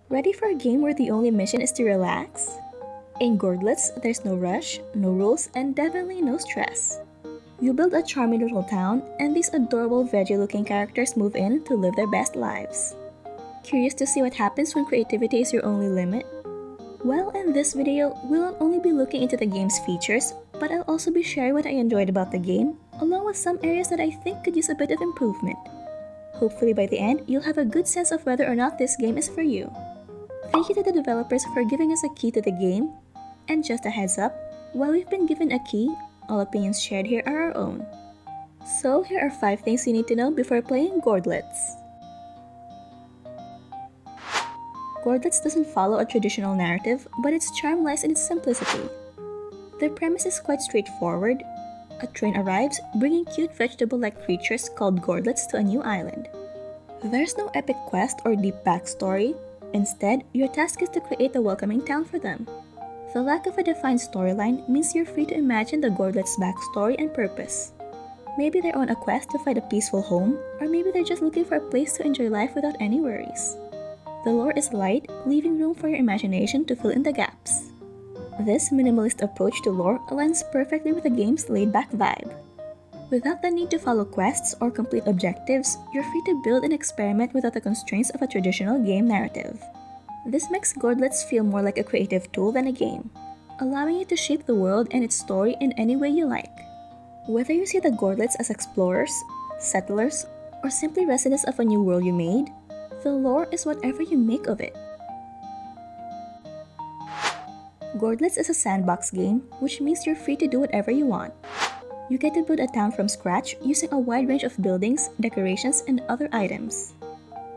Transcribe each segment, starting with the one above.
Ready for a game where the only mission is to relax? In Gourdlets, there's no rush, no rules, and definitely no stress. You build a charming little town, and these adorable veggie-looking characters move in to live their best lives. Curious to see what happens when creativity is your only limit? Well, in this video, we'll not only be looking into the game's features, but I'll also be sharing what I enjoyed about the game, along with some areas that I think could use a bit of improvement. Hopefully by the end, you'll have a good sense of whether or not this game is for you. Thank you to the developers for giving us a key to the game, and just a heads up, while we've been given a key, all opinions shared here are our own. So here are 5 things you need to know before playing Gourdlets. Gourdlets doesn't follow a traditional narrative, but its charm lies in its simplicity. The premise is quite straightforward. A train arrives, bringing cute vegetable-like creatures called Gourdlets to a new island. There's no epic quest or deep backstory. Instead, your task is to create a welcoming town for them. The lack of a defined storyline means you're free to imagine the Gourdlets' backstory and purpose. Maybe they're on a quest to find a peaceful home, or maybe they're just looking for a place to enjoy life without any worries. The lore is light, leaving room for your imagination to fill in the gaps. This minimalist approach to lore aligns perfectly with the game's laid-back vibe. Without the need to follow quests or complete objectives, you're free to build and experiment without the constraints of a traditional game narrative. This makes Gourdlets feel more like a creative tool than a game, allowing you to shape the world and its story in any way you like. Whether you see the Gourdlets as explorers, settlers, or simply residents of a new world you made, the lore is whatever you make of it. Gourdlets is a sandbox game, which means you're free to do whatever you want. You get to build a town from scratch using a wide range of buildings, decorations, and other items.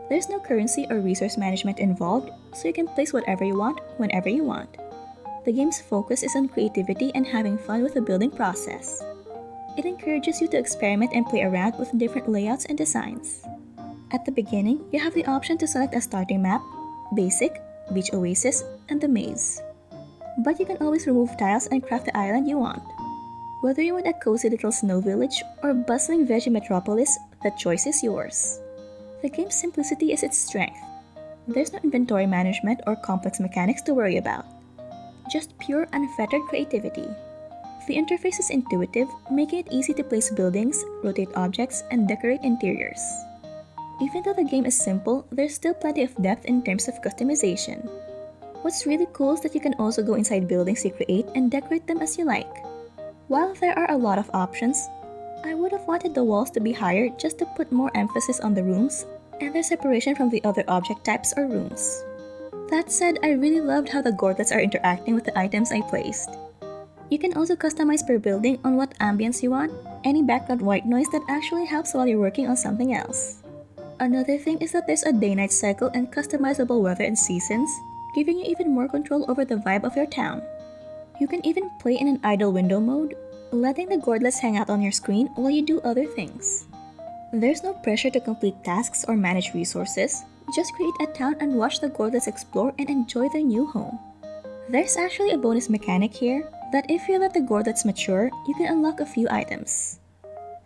There's no currency or resource management involved, so you can place whatever you want, whenever you want. The game's focus is on creativity and having fun with the building process. It encourages you to experiment and play around with different layouts and designs. At the beginning, you have the option to select a starting map, basic, beach oasis, and the maze. But you can always remove tiles and craft the island you want. Whether you want a cozy little snow village or a bustling veggie metropolis, the choice is yours. The game's simplicity is its strength. There's no inventory management or complex mechanics to worry about. Just pure, unfettered creativity. The interface is intuitive, making it easy to place buildings, rotate objects, and decorate interiors. Even though the game is simple, there's still plenty of depth in terms of customization. What's really cool is that you can also go inside buildings you create and decorate them as you like. While there are a lot of options, I would have wanted the walls to be higher just to put more emphasis on the rooms and their separation from the other object types or rooms. That said, I really loved how the Gourdlets are interacting with the items I placed. You can also customize per building on what ambience you want, any background white noise that actually helps while you're working on something else. Another thing is that there's a day-night cycle and customizable weather and seasons, giving you even more control over the vibe of your town. You can even play in an idle window mode, letting the Gourdlets hang out on your screen while you do other things. There's no pressure to complete tasks or manage resources, just create a town and watch the Gourdlets explore and enjoy their new home. There's actually a bonus mechanic here, that if you let the Gourdlets mature, you can unlock a few items.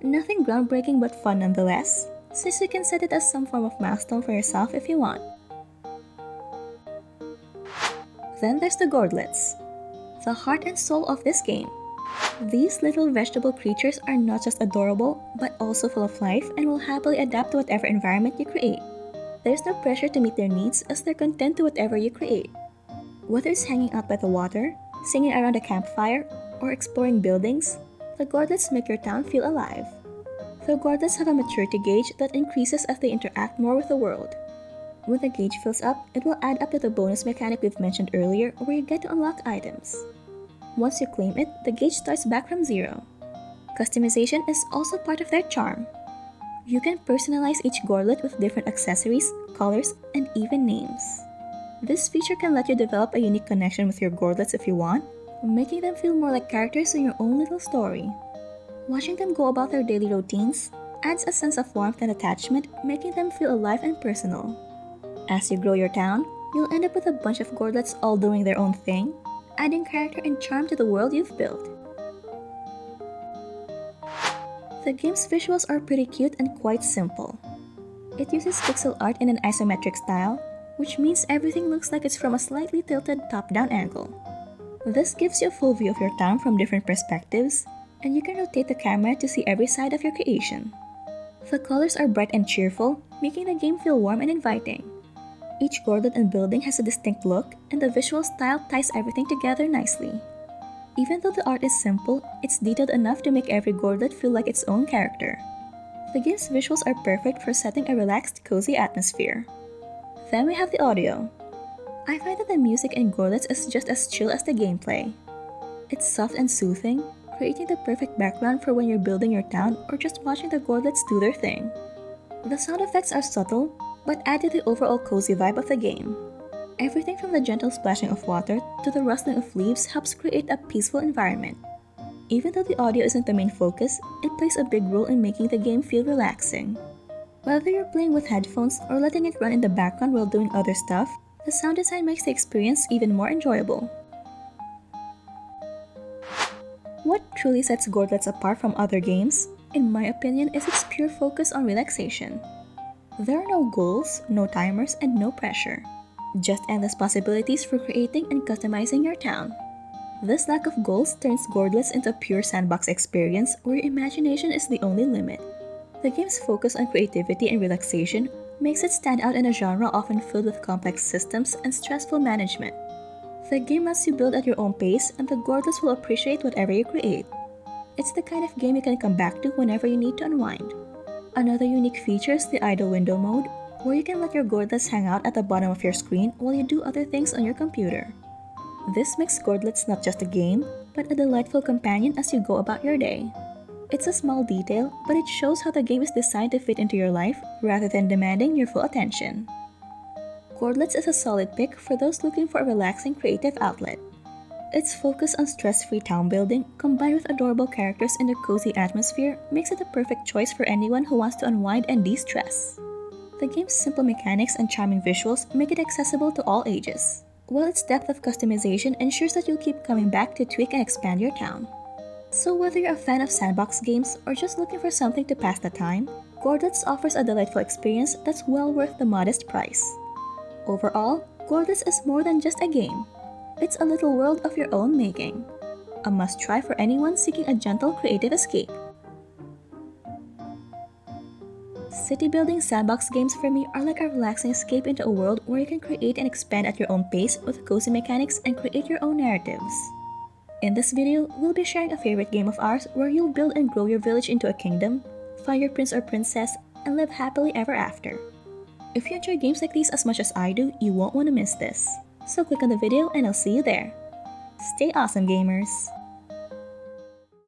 Nothing groundbreaking but fun nonetheless, since you can set it as some form of milestone for yourself if you want. Then there's the Gourdlets, the heart and soul of this game. These little vegetable creatures are not just adorable, but also full of life and will happily adapt to whatever environment you create. There's no pressure to meet their needs as they're content to whatever you create. Whether it's hanging out by the water, singing around a campfire, or exploring buildings, the Gourdlets make your town feel alive. The Gourdlets have a maturity gauge that increases as they interact more with the world. When the gauge fills up, it will add up to the bonus mechanic we've mentioned earlier where you get to unlock items. Once you claim it, the gauge starts back from zero. Customization is also part of their charm. You can personalize each Gourdlet with different accessories, colors, and even names. This feature can let you develop a unique connection with your Gourdlets if you want, making them feel more like characters in your own little story. Watching them go about their daily routines adds a sense of warmth and attachment, making them feel alive and personal. As you grow your town, you'll end up with a bunch of Gourdlets all doing their own thing, adding character and charm to the world you've built. The game's visuals are pretty cute and quite simple. It uses pixel art in an isometric style, which means everything looks like it's from a slightly tilted top-down angle. This gives you a full view of your town from different perspectives, and you can rotate the camera to see every side of your creation. The colors are bright and cheerful, making the game feel warm and inviting. Each Gourdlet and building has a distinct look, and the visual style ties everything together nicely. Even though the art is simple, it's detailed enough to make every Gourdlet feel like its own character. The game's visuals are perfect for setting a relaxed, cozy atmosphere. Then we have the audio. I find that the music in Gourdlets is just as chill as the gameplay. It's soft and soothing, creating the perfect background for when you're building your town or just watching the Gourdlets do their thing. The sound effects are subtle, but add to the overall cozy vibe of the game. Everything from the gentle splashing of water to the rustling of leaves helps create a peaceful environment. Even though the audio isn't the main focus, it plays a big role in making the game feel relaxing. Whether you're playing with headphones or letting it run in the background while doing other stuff, the sound design makes the experience even more enjoyable. What truly sets Gourdlets apart from other games, in my opinion, is its pure focus on relaxation. There are no goals, no timers, and no pressure. Just endless possibilities for creating and customizing your town. This lack of goals turns Gourdlets into a pure sandbox experience where your imagination is the only limit. The game's focus on creativity and relaxation makes it stand out in a genre often filled with complex systems and stressful management. The game lets you build at your own pace, and the Gourdlets will appreciate whatever you create. It's the kind of game you can come back to whenever you need to unwind. Another unique feature is the idle window mode, where you can let your Gourdlets hang out at the bottom of your screen while you do other things on your computer. This makes Gourdlets not just a game, but a delightful companion as you go about your day. It's a small detail, but it shows how the game is designed to fit into your life rather than demanding your full attention. Gourdlets is a solid pick for those looking for a relaxing creative outlet. Its focus on stress-free town building, combined with adorable characters and a cozy atmosphere, makes it a perfect choice for anyone who wants to unwind and de-stress. The game's simple mechanics and charming visuals make it accessible to all ages, while its depth of customization ensures that you'll keep coming back to tweak and expand your town. So whether you're a fan of sandbox games or just looking for something to pass the time, Gourdlets offers a delightful experience that's well worth the modest price. Overall, Gourdlets is more than just a game. It's a little world of your own making. A must-try for anyone seeking a gentle, creative escape. City-building sandbox games for me are like a relaxing escape into a world where you can create and expand at your own pace with cozy mechanics and create your own narratives. In this video, we'll be sharing a favorite game of ours where you'll build and grow your village into a kingdom, find your prince or princess, and live happily ever after. If you enjoy games like these as much as I do, you won't want to miss this. So click on the video and I'll see you there. Stay awesome, gamers!